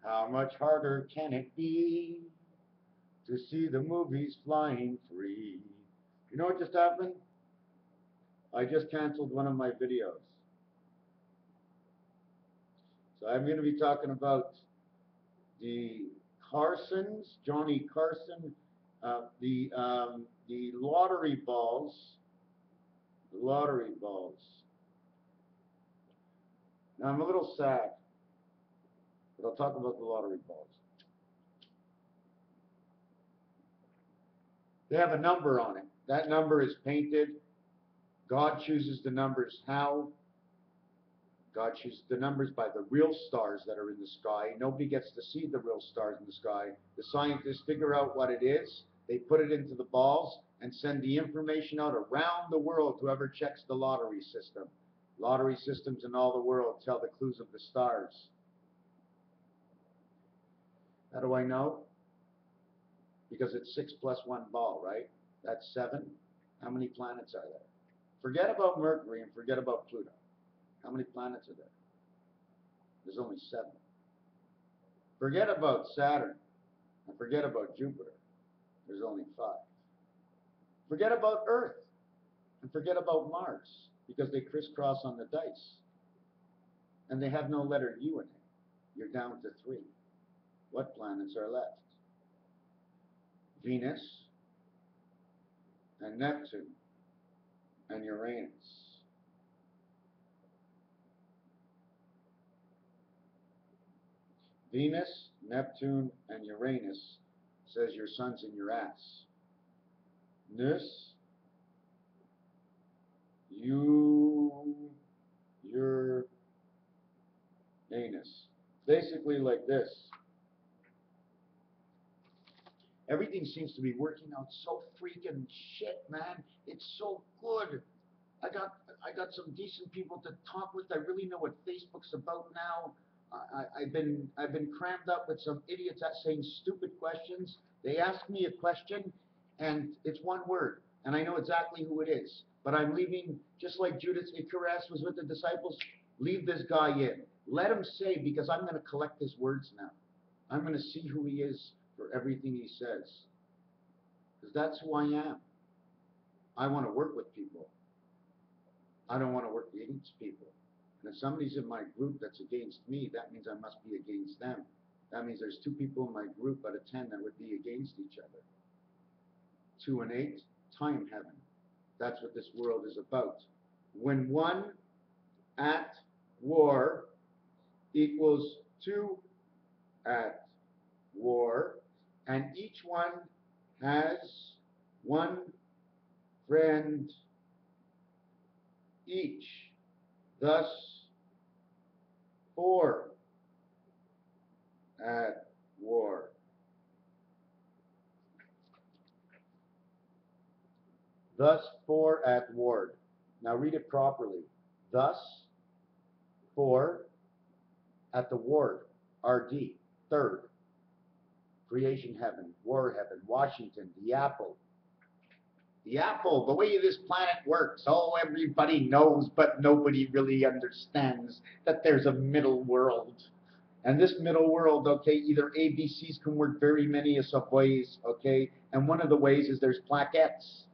How much harder can it be to see the movies flying free? You know what just happened? I just canceled one of my videos. So I'm going to be talking about the Carsons, Johnny Carson, the lottery balls, the lottery balls. Now I'm a little sad, but I'll talk about the lottery balls. They have a number on it. That number is painted. God chooses the numbers how? God chooses the numbers by the real stars that are in the sky. Nobody gets to see the real stars in the sky. The scientists figure out what it is. They put it into the balls and send the information out around the world, whoever checks the lottery system. Lottery systems in all the world tell the clues of the stars. How do I know? Because it's 6 plus 1 ball, right? That's 7. How many planets are there? Forget about Mercury and forget about Pluto. How many planets are there? There's only 7. Forget about Saturn and forget about Jupiter. There's only 5. Forget about Earth and forget about Mars because they crisscross on the dice. And they have no letter U in it. You're down to 3. What planets are left? Venus and Neptune and Uranus. Venus, Neptune, and Uranus says your sun's in your ass. Nus, Uranus. Basically like this. Everything seems to be working out so freaking shit, man. It's so good. I got some decent people to talk with. I really know what Facebook's about now. I've been crammed up with some idiots that saying stupid questions. They ask me a question, and it's one word, and I know exactly who it is. But I'm leaving, just like Judas Icarus was with the disciples. Leave this guy in. Let him say, because I'm going to collect his words now. I'm going to see who he is for everything he says, because that's who I am. I want to work with people. I don't want to work against people. And if somebody's in my group that's against me, that means I must be against them. That means there's 2 people in my group out of 10 that would be against each other. 2 and 8, time heaven. That's what this world is about. When 1 at war equals 2 at war, and each one has 1 friend each. Thus, 4 at war. Thus, 4 at war. Now read it properly. Thus, 4 at the ward. RD, third. Creation heaven, war heaven, Washington, the apple. The apple, the way this planet works. Oh, everybody knows, but nobody really understands that there's a middle world. And this middle world, okay, either ABCs can work very many of ways, okay, and one of the ways is there's plaquettes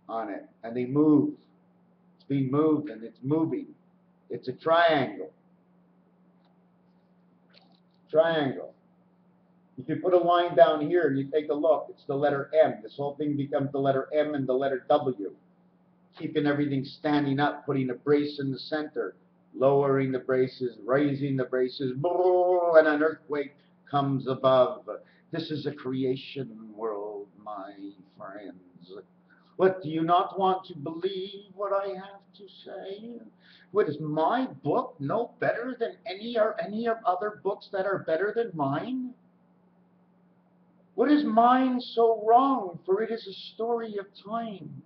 on it, and they move. It's being moved, and it's moving. It's a triangle. Triangle. If you put a line down here and you take a look, it's the letter M. This whole thing becomes the letter M and the letter W. Keeping everything standing up, putting a brace in the center, lowering the braces, raising the braces, and an earthquake comes above. This is a creation world, my friends. What, do you not want to believe what I have to say? What, is my book no better than any other books that are better than mine? What is mine so wrong? For it is a story of time.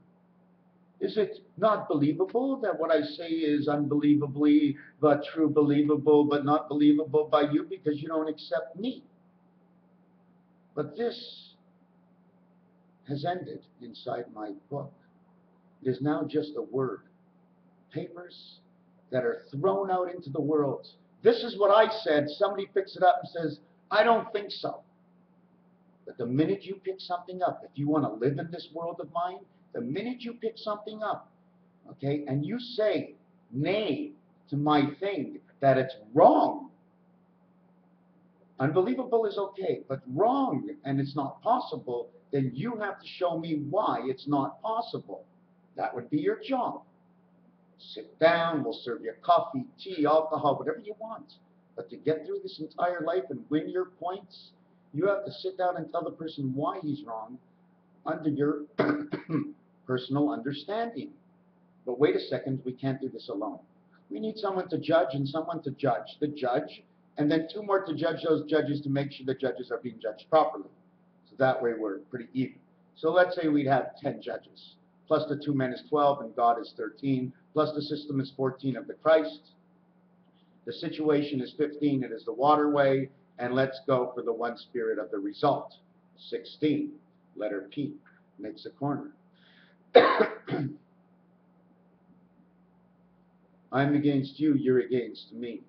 Is it not believable that what I say is unbelievably but true, believable but not believable by you because you don't accept me? But this has ended inside my book. It is now just a word. Papers that are thrown out into the world. This is what I said. Somebody picks it up and says, I don't think so. But the minute you pick something up, if you want to live in this world of mine, the minute you pick something up, okay, and you say nay to my thing, that it's wrong, unbelievable is okay, but wrong and it's not possible, then you have to show me why it's not possible. That would be your job. Sit down, we'll serve you coffee, tea, alcohol, whatever you want. But to get through this entire life and win your points, you have to sit down and tell the person why he's wrong under your personal understanding. But wait a second, we can't do this alone. We need someone to judge and someone to judge. The judge, and then two more to judge those judges to make sure the judges are being judged properly. So that way we're pretty even. So let's say we'd have 10 judges, plus the 2 men is 12 and God is 13, plus the system is 14 of the Christ. The situation is 15, it is the waterway, and let's go for the one spirit of the result. 16, letter P, makes a corner. I'm against you, you're against me.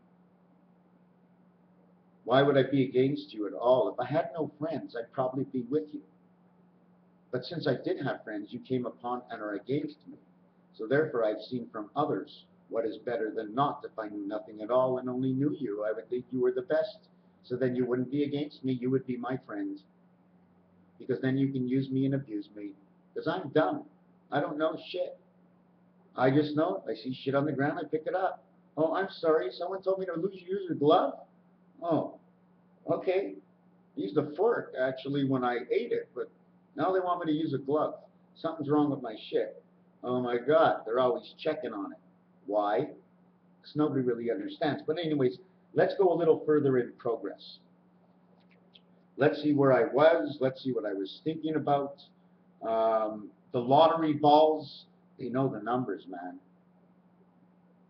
Why would I be against you at all? If I had no friends, I'd probably be with you. But since I did have friends, you came upon and are against me. So therefore I've seen from others what is better than not. If I knew nothing at all and only knew you, I would think you were the best. So then you wouldn't be against me, you would be my friend. Because then you can use me and abuse me. Because I'm dumb. I don't know shit. I just know, I see shit on the ground, I pick it up. Oh, I'm sorry, someone told me to use a glove? Oh, okay. I used a fork, actually, when I ate it, but now they want me to use a glove. Something's wrong with my shit. Oh my God, they're always checking on it. Why? Because nobody really understands. But anyways, let's go a little further in progress. Let's see where I was. Let's see what I was thinking about. The lottery balls, they know the numbers, man.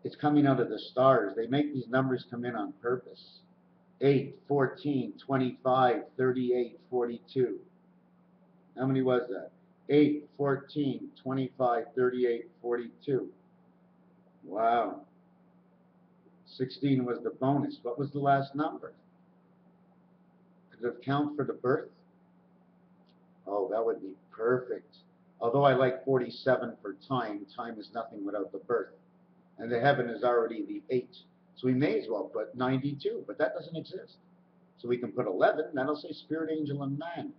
It's coming out of the stars. They make these numbers come in on purpose. 8, 14, 25, 38, 42. How many was that? 8, 14, 25, 38, 42. Wow. 16 was the bonus. What was the last number? Could it count for the birth? Oh, that would be perfect. Although I like 47 for time. Time is nothing without the birth. And the heaven is already the 8. So we may as well put 92, but that doesn't exist. So we can put 11, that'll say spirit, angel, and man.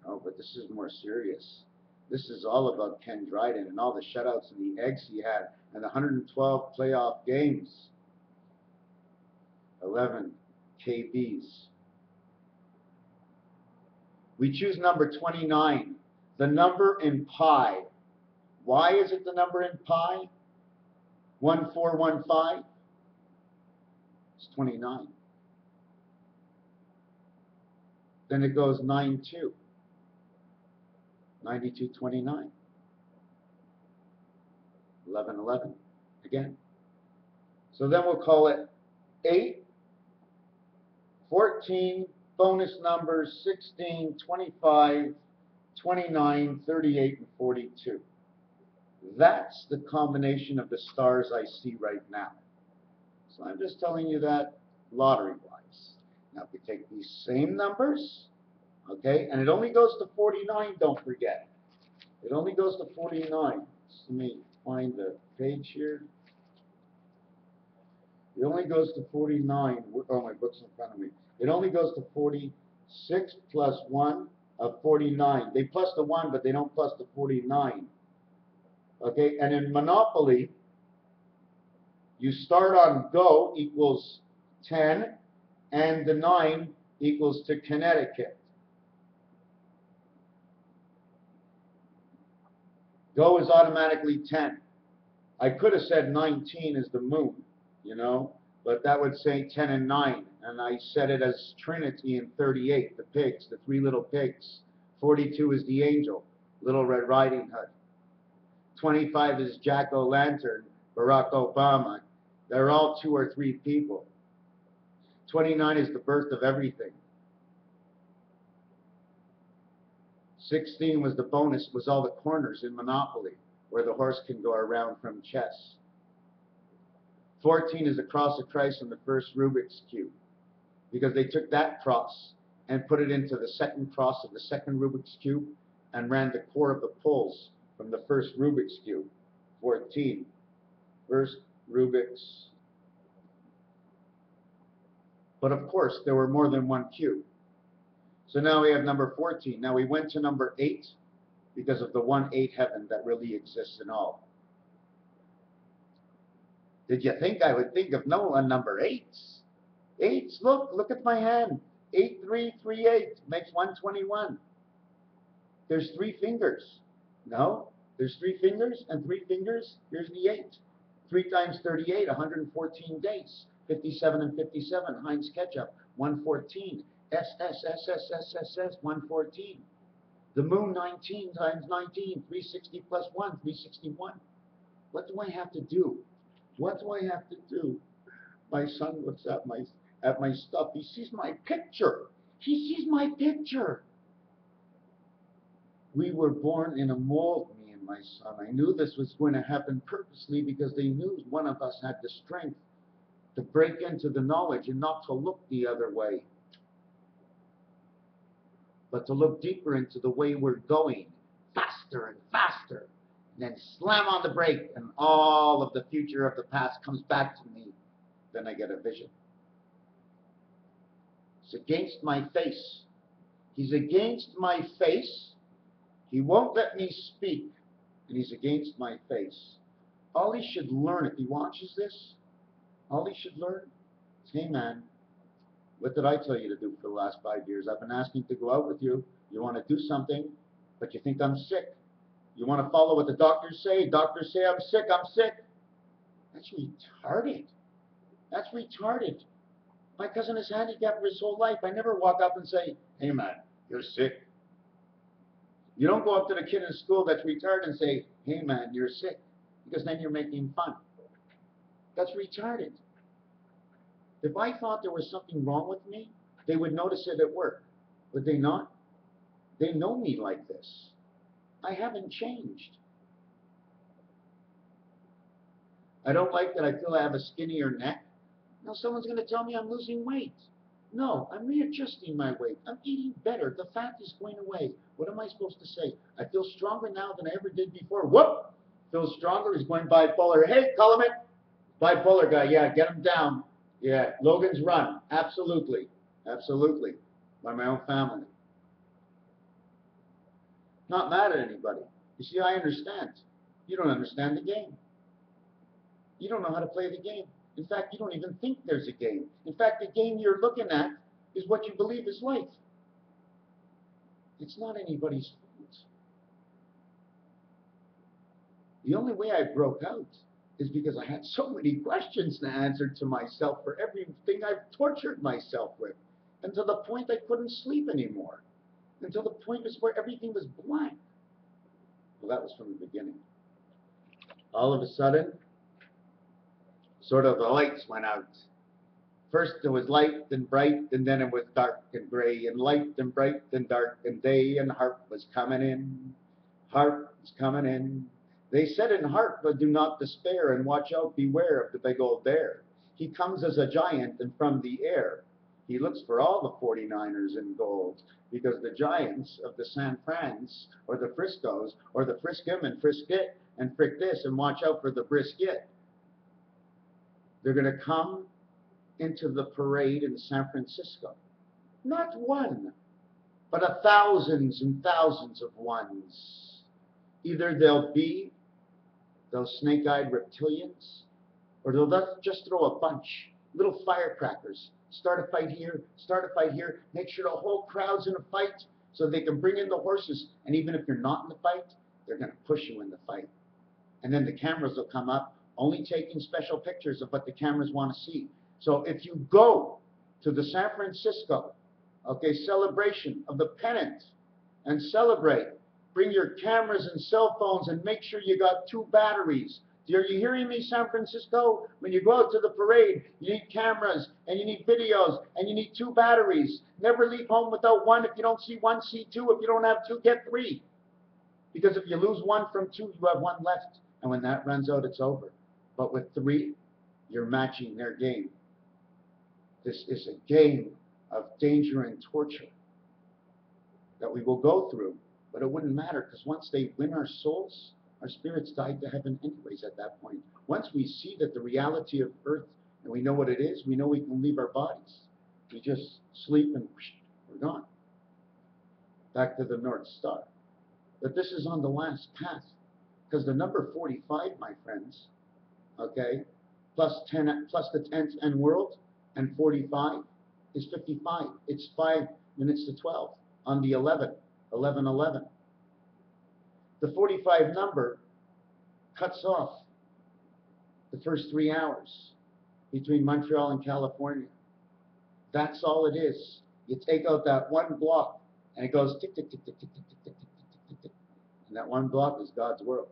Oh, but this is more serious. This is all about Ken Dryden and all the shutouts and the eggs he had and the 112 playoff games. 11 KBs. We choose number 29, the number in pi. Why is it the number in pi? 1415. It's 29. Then it goes 92. 9229. 1111 again. So then we'll call it 8, 14, bonus numbers 16, 25, 29, 38, and 42. That's the combination of the stars I see right now. So I'm just telling you that lottery-wise. Now if we take these same numbers, okay, and it only goes to 49, don't forget. It only goes to 49. Let me find the page here. It only goes to 49. Oh, my book's in front of me. It only goes to 46 plus 1 of 49. They plus the 1, but they don't plus the 49. Okay, and in Monopoly, you start on go equals 10, and the 9 equals to Connecticut. Go is automatically 10. I could have said 19 is the moon, you know, but that would say 10 and 9. And I said it as Trinity in 38, the pigs, the 3 little pigs. 42 is the angel, Little Red Riding Hood. 25 is Jack-o'-lantern, Barack Obama. They're all 2 or 3 people. 29 is the birth of everything. 16 was the bonus, was all the corners in Monopoly, where the horse can go around from chess. 14 is the cross of Christ on the first Rubik's Cube, because they took that cross and put it into the second cross of the second Rubik's Cube and ran the core of the poles from the first Rubik's Cube. 14. First Rubik's. But of course, there were more than one cube. So now we have number 14. Now we went to number 8 because of the 1-8 heaven that really exists in all. Did you think I would think of no one number 8s? 8s, look at my hand. 8, 3, 3, 8 makes 121. There's 3 fingers. No, there's 3 fingers and 3 fingers. Here's the 8. 3 times 38, 114 days. 57 and 57, Heinz ketchup, 114. S, 114. The moon, 19 times 19, 360 plus 1, 361. What do I have to do? What do I have to do? My son looks at my stuff. He sees my picture. He sees my picture. We were born in a mold, me and my son. I knew this was going to happen purposely because they knew one of us had the strength to break into the knowledge and not to look the other way, but to look deeper into the way we're going, faster and faster, and then slam on the brake, and all of the future of the past comes back to me. Then I get a vision. It's against my face. He's against my face. He won't let me speak, and he's against my face. All he should learn, if he watches this, all he should learn is, hey man, what did I tell you to do for the last 5 years? I've been asking to go out with you. You want to do something, but you think I'm sick. You want to follow what the doctors say. Doctors say I'm sick, I'm sick. That's retarded. That's retarded. My cousin is handicapped for his whole life. I never walk up and say, hey man, you're sick. You don't go up to the kid in school that's retarded and say, hey man, you're sick, because then you're making fun. That's retarded. If I thought there was something wrong with me, they would notice it at work. Would they not? They know me like this. I haven't changed. I don't like that I feel I have a skinnier neck. Now someone's going to tell me I'm losing weight. No, I'm readjusting my weight. I'm eating better. The fat is going away. What am I supposed to say? I feel stronger now than I ever did before. Whoop! Feels stronger. He's going bipolar. Hey, Culliman! Bipolar guy, yeah, get him down. Yeah, Logan's Run, absolutely, absolutely, by my own family. Not mad at anybody. You see, I understand. You don't understand the game. You don't know how to play the game. In fact, you don't even think there's a game. In fact, the game you're looking at is what you believe is life. It's not anybody's fault. The only way I broke out is because I had so many questions to answer to myself for everything I've tortured myself with, until the point I couldn't sleep anymore, until the point was where everything was blank. Well, that was from the beginning. All of a sudden, sort of the lights went out. First it was light and bright, and then it was dark and gray, and light and bright and dark and day, and Harp was coming in. Harp was coming in. They said in Harp, but do not despair, and watch out, beware of the big old bear. He comes as a giant and from the air. He looks for all the 49ers in gold, because the giants of the San Frans, or the Friscos, or the frisk him and frisk it, and frick this, and watch out for the brisket. They're going to come into the parade in San Francisco. Not one, but thousands and thousands of ones. Either they'll be those snake-eyed reptilians, or they'll just throw a bunch, little firecrackers, start a fight here, make sure the whole crowd's in a fight so they can bring in the horses, and even if you're not in the fight, they're going to push you in the fight. And then the cameras will come up, only taking special pictures of what the cameras want to see. So if you go to the San Francisco, celebration of the pennant and celebrate, bring your cameras and cell phones and make sure you got 2 batteries. Are you hearing me, San Francisco? When you go out to the parade, you need cameras and you need videos and you need 2 batteries. Never leave home without 1. If you don't see 1, see 2. If you don't have 2, get 3. Because if you lose 1 from 2, you have 1 left. And when that runs out, it's over. But with 3, you're matching their game. This is a game of danger and torture that we will go through, but it wouldn't matter, because once they win our souls, our spirits died to heaven anyways at that point. Once we see that the reality of earth, and we know what it is, we know we can leave our bodies. We just sleep and we're gone. Back to the North Star. But this is on the last path, because the number 45, my friends, okay, plus the 10th end world, and 45 is 55. It's 5 minutes to 12 on the 11. The 45 number cuts off the first 3 hours between Montreal and California. That's all it is. You take out that one block, and it goes tick, tick, tick, tick, tick, tick, tick, tick, tick, tick, tick, tick. And that one block is God's world.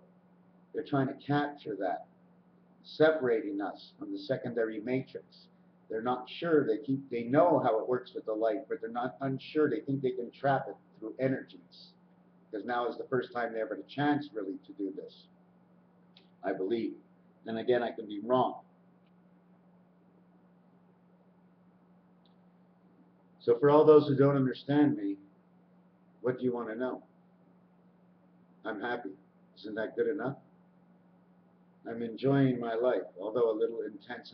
They're trying to capture that, separating us from the secondary matrix. They're not sure. They know how it works with the light, but they're not unsure. They think they can trap it through energies, because now is the first time they ever had a chance really to do this, I believe. And again, I can be wrong. So for all those who don't understand me, what do you want to know? I'm happy. Isn't that good enough? I'm enjoying my life, although a little intense.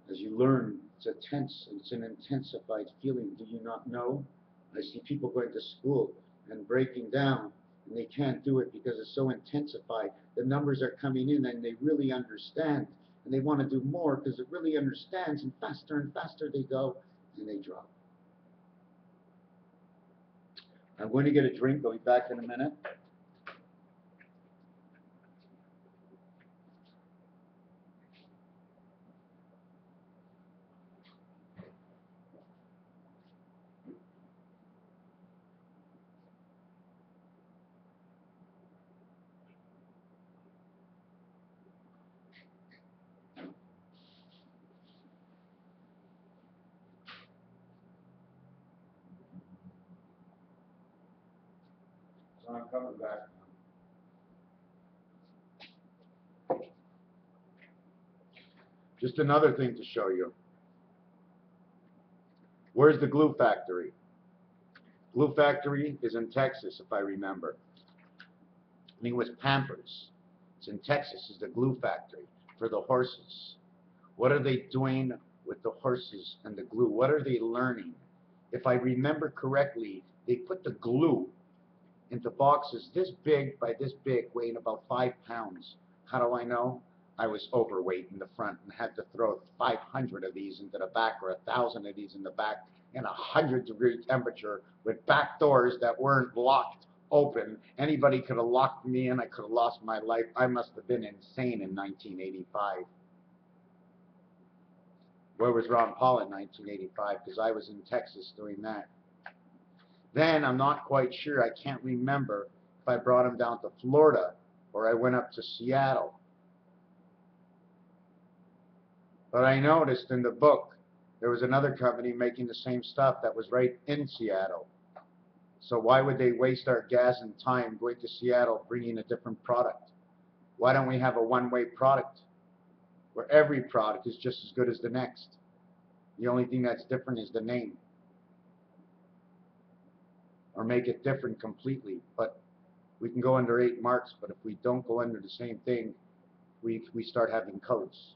As you learn, it's an intensified feeling. Do you not know? I see people going to school and breaking down, and they can't do it because it's so intensified. The numbers are coming in, and they really understand, and they want to do more because it really understands, and faster they go, and they drop. I'm going to get a drink. I'll be back in a minute. So I'm coming back. Just another thing to show you. Where's the glue factory? Glue factory is in Texas, if I remember. I think it was Pampers. It's in Texas, is the glue factory for the horses. What are they doing with the horses and the glue? What are they learning? If I remember correctly, they put the glue into boxes this big by this big, weighing about 5 pounds. How do I know? I was overweight in the front and had to throw 500 of these into the back, or 1,000 of these in the back, in 100-degree temperature with back doors that weren't locked open. Anybody could have locked me in. I could have lost my life. I must have been insane in 1985. Where was Ron Paul in 1985? Because I was in Texas doing that. Then I'm not quite sure. I can't remember if I brought him down to Florida or I went up to Seattle. But I noticed in the book there was another company making the same stuff that was right in Seattle. So why would they waste our gas and time going to Seattle bringing a different product? Why don't we have a one-way product where every product is just as good as the next? The only thing that's different is the name. Or make it different completely. But we can go under 8 marks, but if we don't go under the same thing, we start having codes.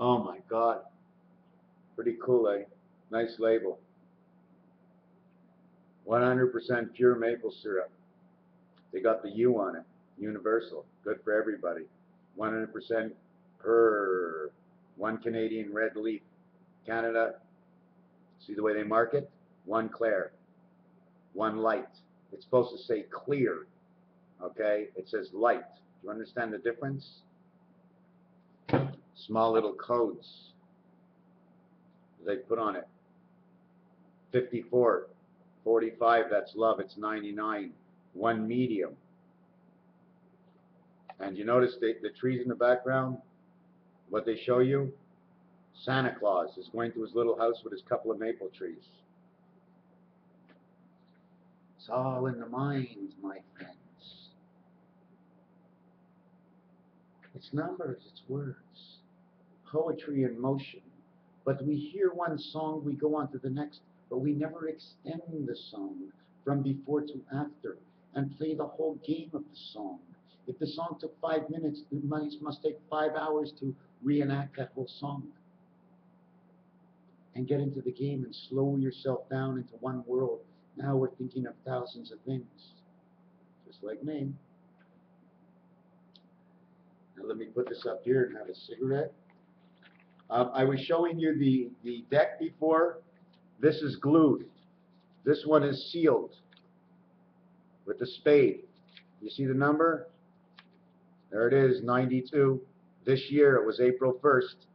Oh my God. Pretty cool, eh? Nice label. 100% pure maple syrup. They got the U on it. Universal. Good for everybody. 100% per 1 Canadian red leaf. Canada, see the way they mark it? 1 clear. 1 light. It's supposed to say clear. Okay? It says light. Do you understand the difference? Small little codes they put on it. 54. 45, that's love, it's 99. 1 medium. And you notice the trees in the background, what they show you? Santa Claus is going to his little house with his couple of maple trees. It's all in the mind, my friends. It's numbers, it's words. Poetry in motion. But we hear one song, we go on to the next, but we never extend the song from before to after and play the whole game of the song. If the song took 5 minutes, it must take 5 hours to reenact that whole song. And get into the game and slow yourself down into one world. Now we're thinking of thousands of things. Just like me. Now let me put this up here and have a cigarette. I was showing you the deck before. This is glued. This one is sealed with the spade. You see the number? There it is, 92. This year it was April 1st.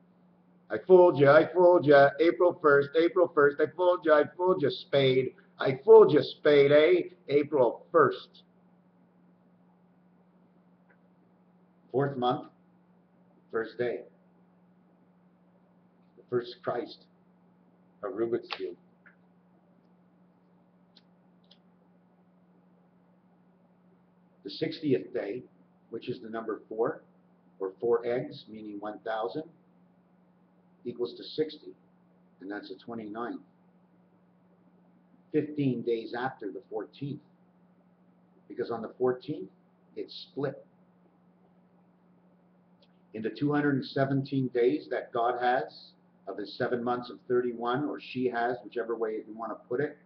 I fooled you, April 1st, April 1st, I fooled you, spade. I fooled you, spade, eh? April 1st. 4th month, 1st day. The first Christ of Rubik's Cube. The 60th day, which is the number 4, or 4 eggs, meaning 1,000, equals to 60, and that's the 29th. 15 days after the 14th, because on the 14th, it split. In the 217 days that God has of his 7 months of 31, or she has, whichever way you want to put it,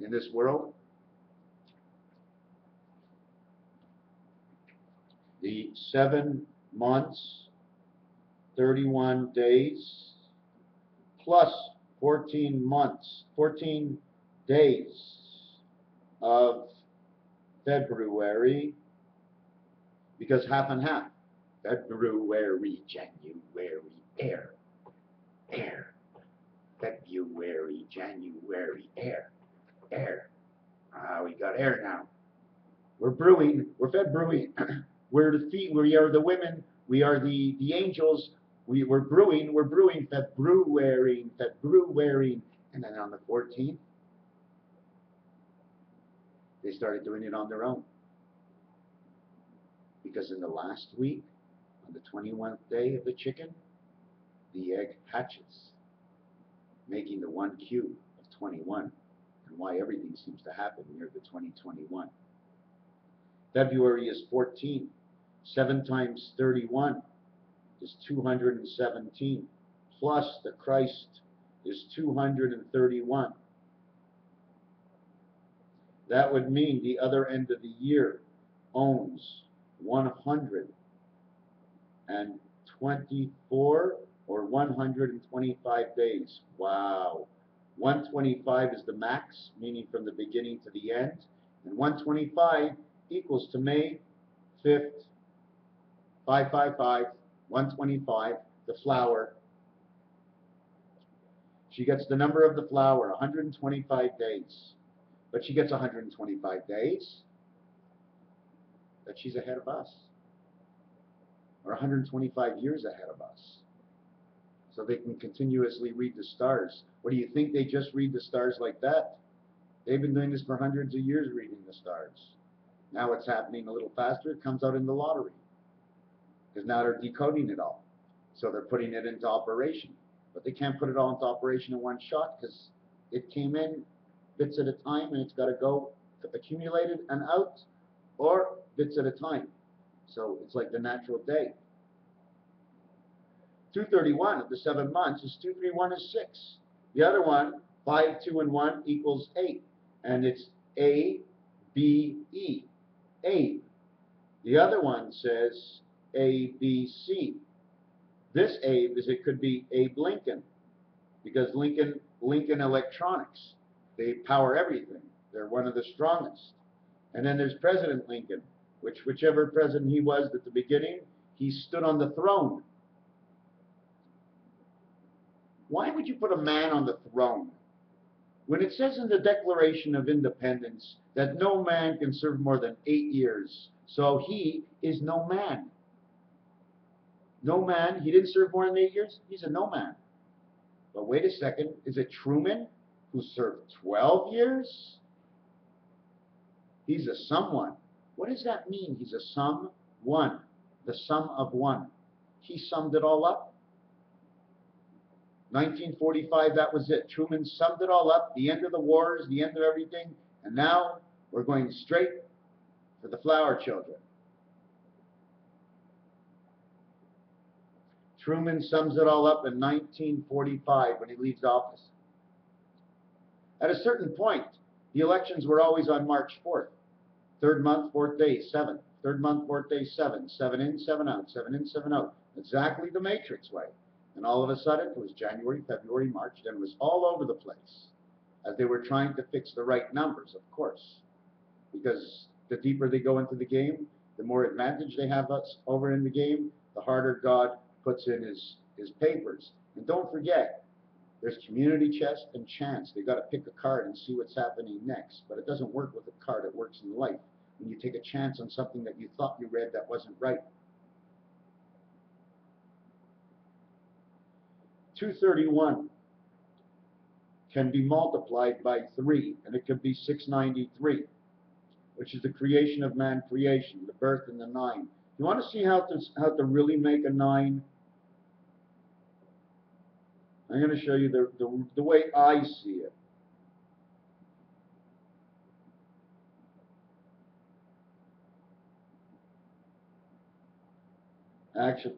in this world, the 7 months, 31 days, plus 14 months, 14 days of February, because half and half. February, January, air. February, January, air. We got air now. We're brewing, we're fed brewing. We're the feet, we are the women, we are the angels. We're brewing, fed brewing. And then on the 14th, they started doing it on their own. Because in the last week, on the 21st day of the chicken, the egg hatches, making the 1 cube of 21, and why everything seems to happen near the 2021. February is 14. 7 times 31 is 217, plus the Christ is 231. That would mean the other end of the year owns 124 or 125 days. Wow. 125 is the max, meaning from the beginning to the end, and 125 equals to May 5th, 555, 125, the flower. She gets the number of the flower, 125 days. But she gets 125 days that she's ahead of us, or 125 years ahead of us. So they can continuously read the stars. What do you think they just read the stars like that? They've been doing this for hundreds of years, reading the stars. Now it's happening a little faster. It comes out in the lottery. Because now they're decoding it all. So they're putting it into operation. But they can't put it all into operation in one shot because it came in bits at a time and it's got to go accumulated and out, or bits at a time. So it's like the natural day. 231 of the 7 months is 2, 3, 1 is 6. The other one, 5, 2, and 1 equals 8. And it's A, B, E. Abe. The other one says A, B, C. This Abe is, it could be Abe Lincoln, because Lincoln Electronics, they power everything. They're one of the strongest. And then there's President Lincoln, whichever president he was at the beginning, he stood on the throne. Why would you put a man on the throne? When it says in the Declaration of Independence that no man can serve more than 8 years, so he is no man. No man, he didn't serve more than 8 years, he's a no man. But wait a second, is it Truman who served 12 years? He's a someone. What does that mean? He's a sum one, the sum of one. He summed it all up. 1945, that was it. Truman summed it all up, the end of the wars, the end of everything, and now we're going straight for the flower children. Truman sums it all up in 1945 when he leaves office. At a certain point, the elections were always on March 4th. Third month, fourth day, 7th. Third month, fourth day, 7. 7 in, 7 out, 7 in, 7 out. Exactly the Matrix way. And all of a sudden, it was January, February, March, then it was all over the place as they were trying to fix the right numbers, of course. Because the deeper they go into the game, the more advantage they have us over in the game, the harder God puts in his papers. And don't forget, there's community chess and chance. They've got to pick a card and see what's happening next. But it doesn't work with a card. It works in life. When you take a chance on something that you thought you read that wasn't right. 231 can be multiplied by 3, and it could be 693, which is the creation of man creation, the birth and the 9. You want to see how to really make a 9? I'm going to show you the way I see it.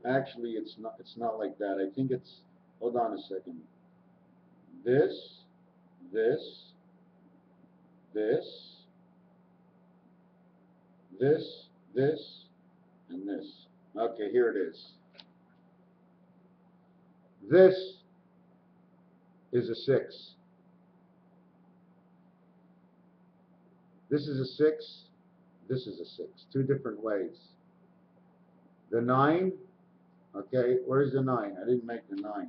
Actually, it's not like that. I think it's, hold on a second. This, this, this, this, this, and this. Okay, here it is. This is a 6. This is a 6. This is a 6. Two different ways. The 9, okay, where's the 9? I didn't make the 9.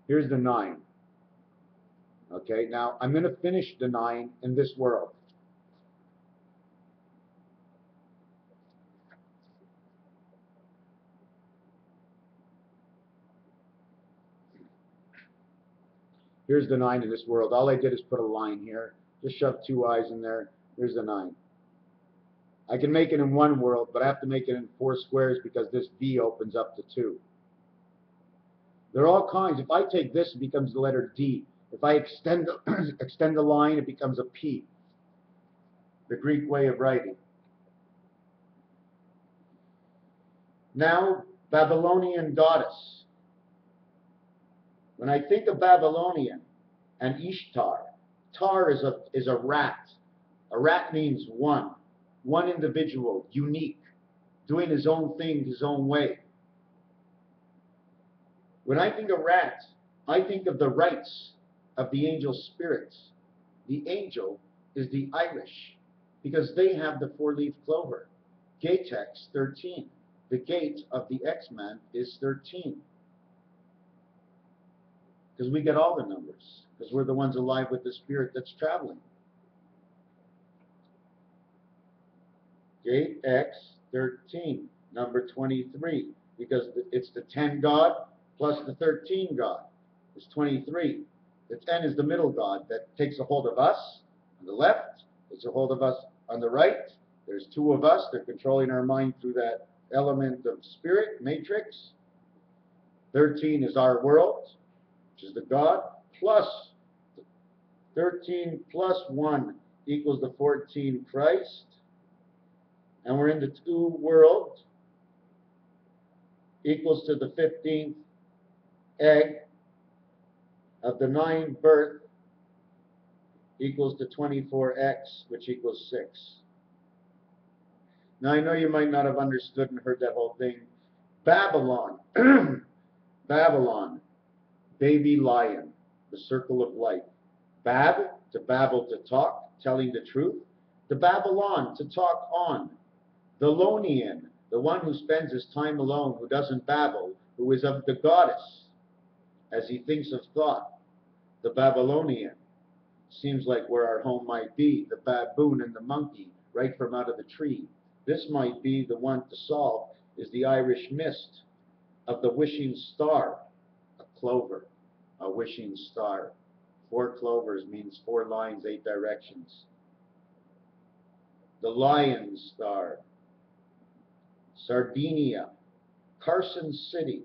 Here's the 9. Okay, now I'm going to finish the 9 in this world. Here's the 9 in this world. All I did is put a line here. Just shove 2 eyes in there. Here's the 9. I can make it in one world, but I have to make it in 4 squares because this V opens up to 2. There are all kinds. If I take this, it becomes the letter D. If I extend the line, it becomes a P. The Greek way of writing. Now, Babylonian goddess. When I think of Babylonian and Ishtar, Tar is a rat. A rat means one individual, unique, doing his own thing his own way. When I think of rat, I think of the rights of the angel spirits. The angel is the Irish because they have the 4-leaf clover. Gatex 13. The gate of the X-Man is 13. Because we get all the numbers. Because we're the ones alive with the spirit that's traveling. Gate X 13, number 23. Because it's the 10 God plus the 13 God. It's 23. The 10 is the middle God that takes a hold of us on the left, takes a hold of us on the right. There's 2 of us. They're controlling our mind through that element of spirit, matrix. 13 is our world, which is the God, plus 13 plus 1 equals the 14 Christ. And we're in the 2 world equals to the 15th egg of the 9 birth equals to 24x, which equals 6. Now I know you might not have understood and heard that whole thing. Babylon, Babylon, baby lion, the circle of life. Bab, to babble, to talk, telling the truth. The Babylon, to talk on. The Lonian, the one who spends his time alone, who doesn't babble, who is of the goddess, as he thinks of thought. The Babylonian. Seems like where our home might be, the baboon and the monkey, right from out of the tree. This might be the one to solve, is the Irish mist of the wishing star, a clover, a wishing star. 4 clovers means 4 lines, 8 directions. The lion star, Sardinia, Carson City.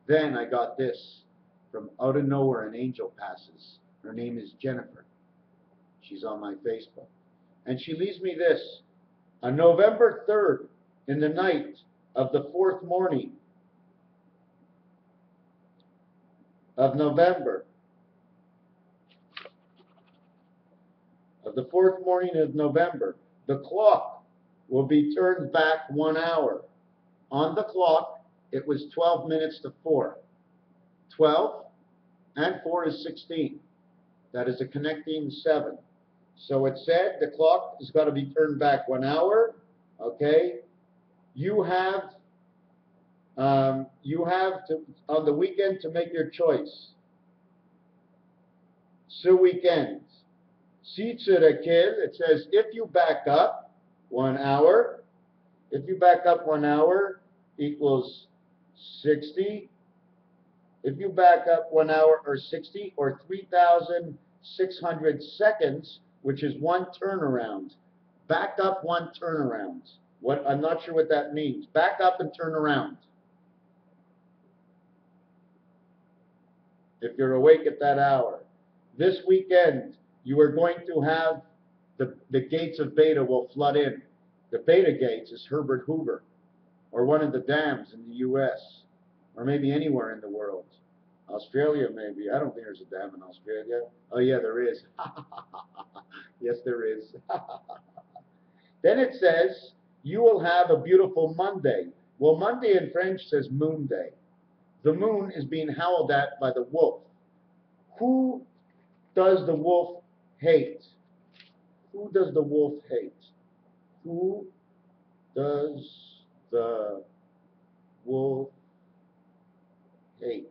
Then I got this, from out of nowhere an angel passes. Her name is Jennifer. She's on my Facebook. And she leaves me this. On November 3rd, in the night of the 4th morning of November, the clock will be turned back 1 hour. On the clock, it was 12 minutes to 4. 12 and 4 is 16. That is a connecting 7. So it said the clock has got to be turned back 1 hour. Okay, you have to on the weekend to make your choice. So weekend. Saterday, it says if you back up 1 hour, equals 60. If you back up 1 hour or 60 or 3,600 seconds, which is 1 turnaround. Back up 1 turnaround. What, I'm not sure what that means. Back up and turn around. If you're awake at that hour. This weekend, you are going to have the gates of Beta will flood in. The Beta gates is Herbert Hoover, or one of the dams in the U.S., or maybe anywhere in the world. Australia, maybe. I don't think there's a dam in Australia. Oh, yeah, there is. Yes, there is. Then it says, you will have a beautiful Monday. Well, Monday in French says moon day. The moon is being howled at by the wolf. Who does the wolf hate? Who does the wolf hate? Who does the wolf hate?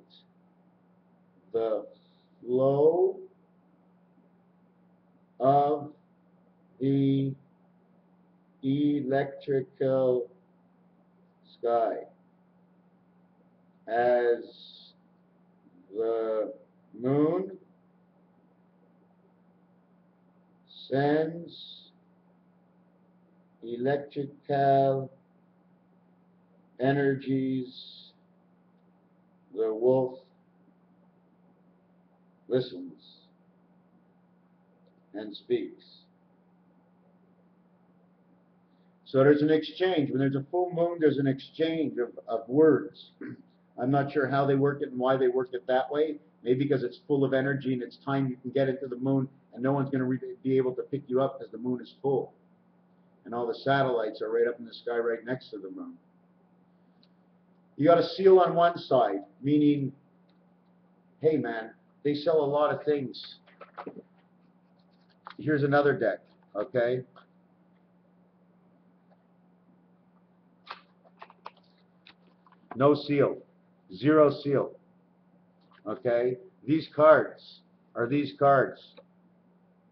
The flow of the electrical sky as the moon sends electrical energies, the wolf listens and speaks. So there's an exchange. When there's a full moon, there's an exchange of words. I'm not sure how they work it and why they work it that way. Maybe because it's full of energy and it's time you can get into the moon and no one's going to be able to pick you up because the moon is full. And all the satellites are right up in the sky right next to the moon. You got a seal on one side, meaning, hey man, they sell a lot of things. Here's another deck, okay? No seal, 0 seal, okay? These cards are these cards.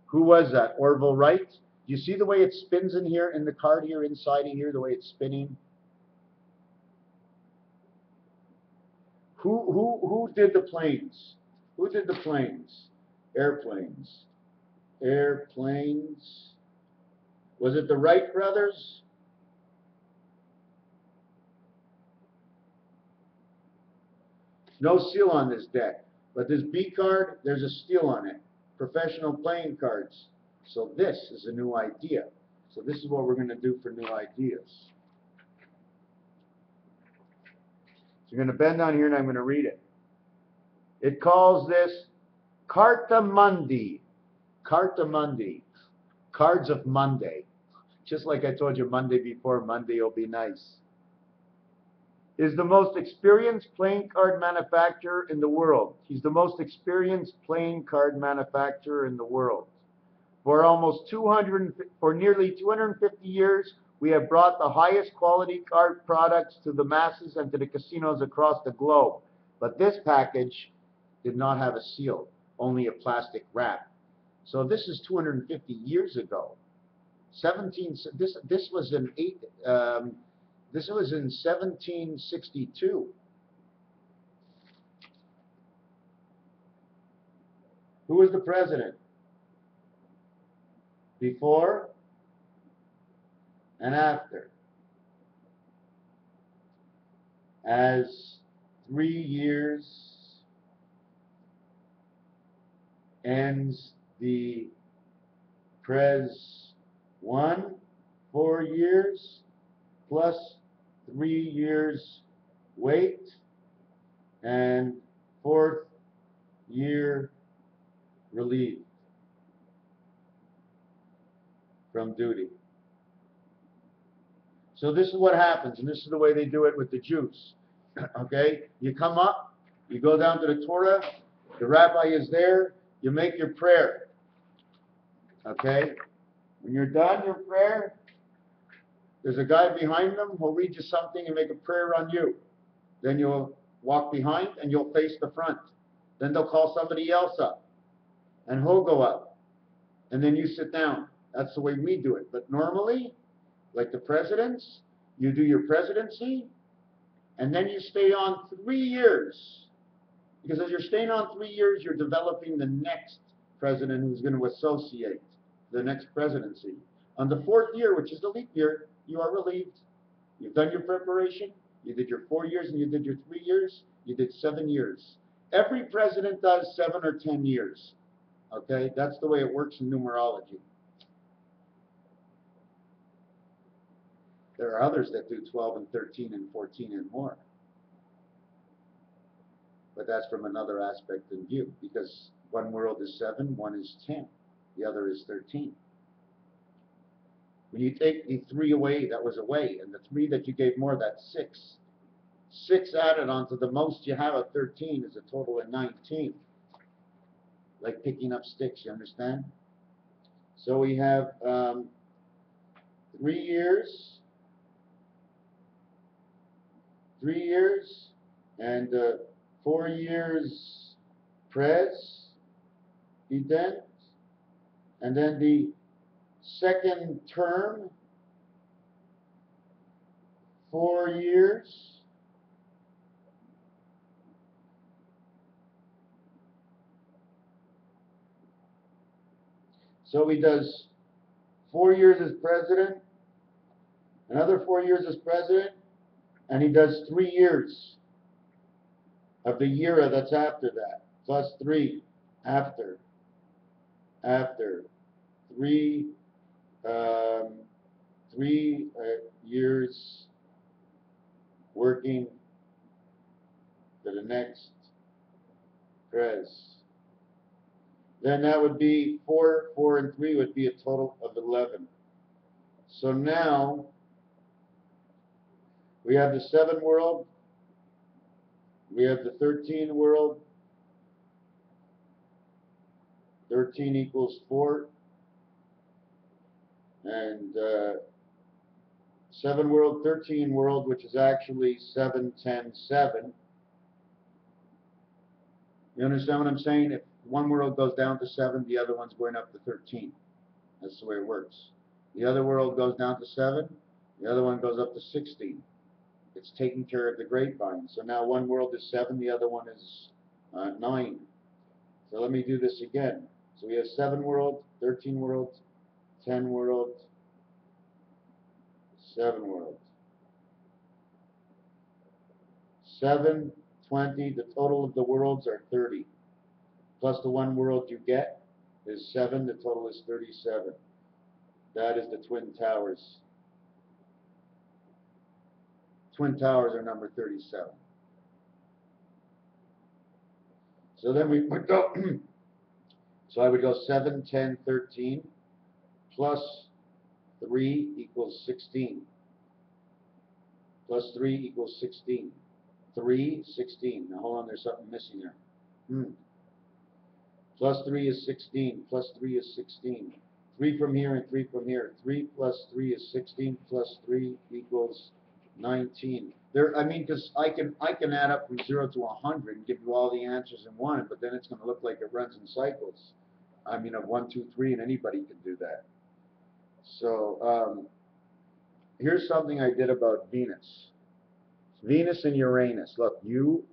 Who was that? Orville Wright? You see the way it spins in here, in the card here, inside of here, the way it's spinning? Who did the planes? Who did the planes? Airplanes. Airplanes. Was it the Wright brothers? No seal on this deck. But this B card, there's a steel on it. Professional playing cards. So this is a new idea. So this is what we're going to do for new ideas. So you're going to bend down here and I'm going to read it. It calls this Carta Mundi. Carta Mundi. Cards of Monday. Just like I told you Monday before, Monday will be nice. Is the most experienced playing card manufacturer in the world. He's the most experienced playing card manufacturer in the world. For nearly 250 years, we have brought the highest quality card products to the masses and to the casinos across the globe. But this package did not have a seal, only a plastic wrap. So this is 250 years ago. This was in 1762. Who was the president? Before and after. As 3 years ends the Pres 1, 4 years plus 3 years wait, and 4th year relieved from duty. So this is what happens, and this is the way they do it with the Jews. Okay? You come up, you go down to the Torah, the rabbi is there, you make your prayer. Okay? When you're done your prayer, there's a guy behind them who'll read you something and make a prayer on you. Then you'll walk behind and you'll face the front. Then they'll call somebody else up, and he'll go up. And then you sit down. That's the way we do it. But normally, like the presidents, you do your presidency, and then you stay on 3 years. Because as you're staying on 3 years, you're developing the next president who's going to associate the next presidency. On the 4th year, which is the leap year, you are relieved. You've done your preparation. You did your 4 years and you did your 3 years. You did 7 years. Every president does 7 or 10 years. Okay? That's the way it works in numerology. There are others that do 12 and 13 and 14 and more. But that's from another aspect in view, because one world is 7, one is 10, the other is 13. When you take the 3 away, that was away, and the 3 that you gave more, that's 6. 6 added onto the most you have of 13 is a total of 19. Like picking up sticks, you understand? So we have 3 years, and 4 years pres, event, and then the second term, 4 years, so he does 4 years as president, another 4 years as president, and he does 3 years of the year that's after that, plus 3 after 3 years working for the next pres. Then that would be 4, 4, and 3 would be a total of 11. So now we have the 7 world, we have the 13 world. 13 equals 4, and 7 world, 13 world, which is actually 7, 10, 7. You understand what I'm saying? If one world goes down to 7, the other one's going up to 13. That's the way it works. The other world goes down to 7, the other one goes up to 16. It's taking care of the grapevine. So now one world is 7, the other one is 9. So let me do this again. So we have 7 world, 13 world, 10 world, 7 world. 7, 20, the total of the worlds are 30. Plus the 1 world you get is 7, the total is 37. That is the Twin Towers. Twin Towers are number 37. So then we would go, so I would go 7, 10, 13, plus 3 equals 16. Plus 3 equals 16. 3, 16. Now hold on, there's something missing here. Plus 3 is 16. Plus 3 is 16. 3 from here and 3 from here. 3 plus 3 is 16 plus 3 equals 19. There, I mean, because I can add up from 0 to 100 and give you all the answers in one, but then it's going to look like it runs in cycles. I mean, of 1, 2, 3, and anybody can do that. So here's something I did about Venus. Venus and Uranus. Look, Uranus,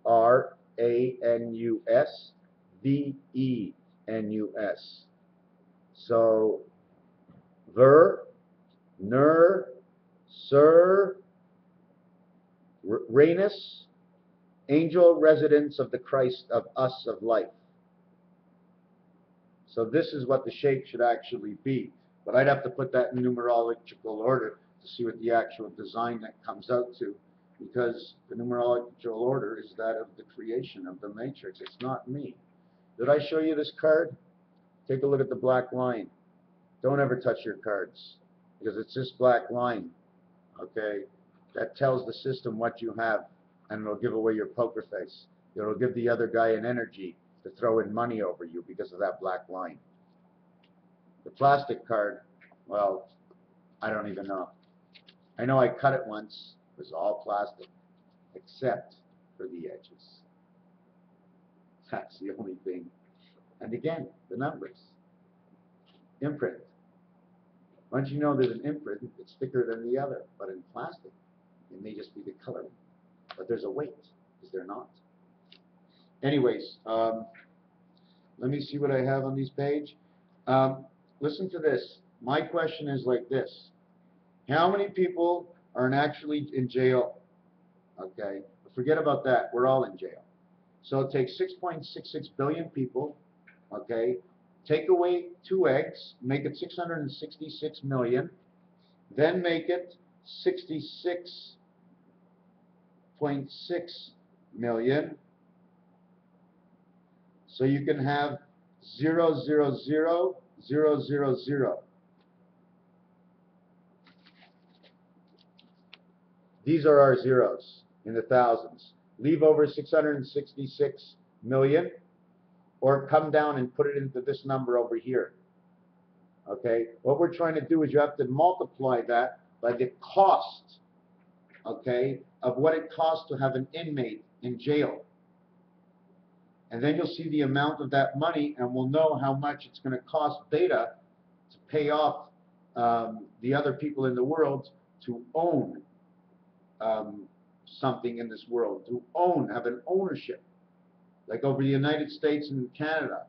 Venus. So Ver, Ner, Sir, Ranus, angel residence of the Christ of us of life. So this is what the shape should actually be. But I'd have to put that in numerological order to see what the actual design that comes out to, because the numerological order is that of the creation of the matrix. It's not me. Did I show you this card? Take a look at the black line. Don't ever touch your cards, because it's this black line, okay, that tells the system what you have, and it'll give away your poker face. It'll give the other guy an energy to throw in money over you because of that black line. The plastic card, well, I don't even know. I know I cut it once. It was all plastic, except for the edges. That's the only thing. And again, the numbers. Imprint. Once you know there's an imprint, it's thicker than the other. But in plastic, it may just be the coloring. But there's a weight. Is there not? Anyways, let me see what I have on this page. Listen to this. My question is like this. How many people are actually in jail? Okay, forget about that. We're all in jail. So it takes 6.66 billion people. Okay, take away 2 eggs, make it 666 million, then make it 66.6 million. So you can have 0, 0, 0, 0, 0, 0. These are our zeros in the thousands. Leave over 666 million, or come down and put it into this number over here. Okay? What we're trying to do is you have to multiply that by the cost, okay, of what it costs to have an inmate in jail. And then you'll see the amount of that money, and we'll know how much it's going to cost Beta to pay off the other people in the world to own something in this world, to own, have an ownership, like over the United States and Canada,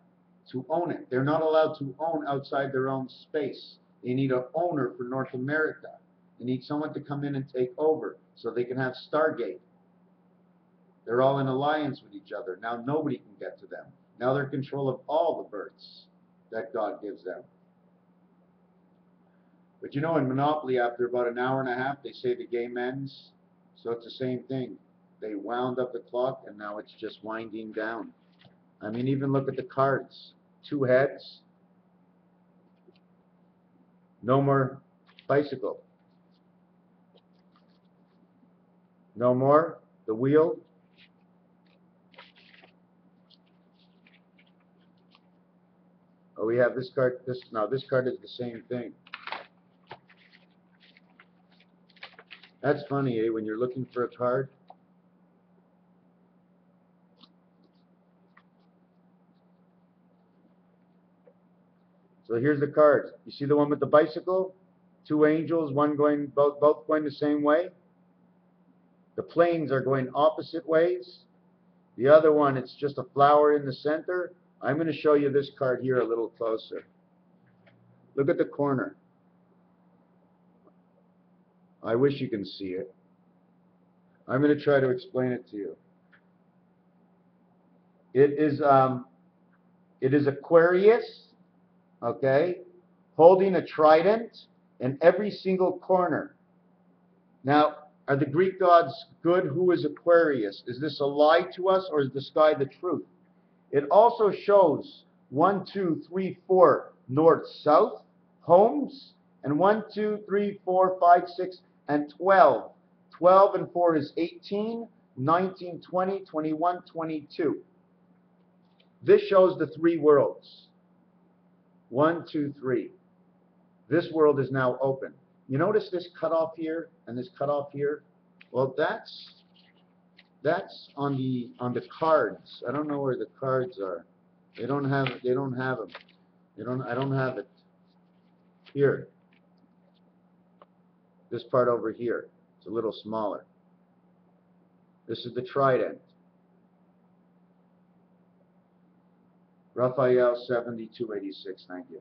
to own it. They're not allowed to own outside their own space. They need an owner for North America. They need someone to come in and take over so they can have Stargate. They're all in alliance with each other. Now nobody can get to them. Now they're in control of all the births that God gives them. But you know, in Monopoly, after about an hour and a half, they say the game ends. So it's the same thing. They wound up the clock, and now it's just winding down. I mean, even look at the cards. 2 heads. No more bicycle. No more the wheel. Oh, we have this card. This card is the same thing. That's funny, eh? When you're looking for a card. So here's the card. You see the one with the bicycle? 2 angels, one going, both going the same way. The planes are going opposite ways. The other one, it's just a flower in the center. I'm going to show you this card here a little closer. Look at the corner. I wish you can see it. I'm going to try to explain it to you. It is Aquarius, okay, holding a trident in every single corner. Now, are the Greek gods good? Who is Aquarius? Is this a lie to us, or is the sky the truth? It also shows 1, 2, 3, 4 north, south, homes, and 1, 2, 3, 4, 5, 6, and 12. 12 and 4 is 18, 19, 20, 21, 22. This shows the 3 worlds. 1, 2, 3. This world is now open. You notice this cutoff here and this cutoff here? Well, that's on the cards. I don't know where the cards are. They don't have them. I don't have it. Here. This part over here. It's a little smaller. This is the trident. Raphael 7286, thank you.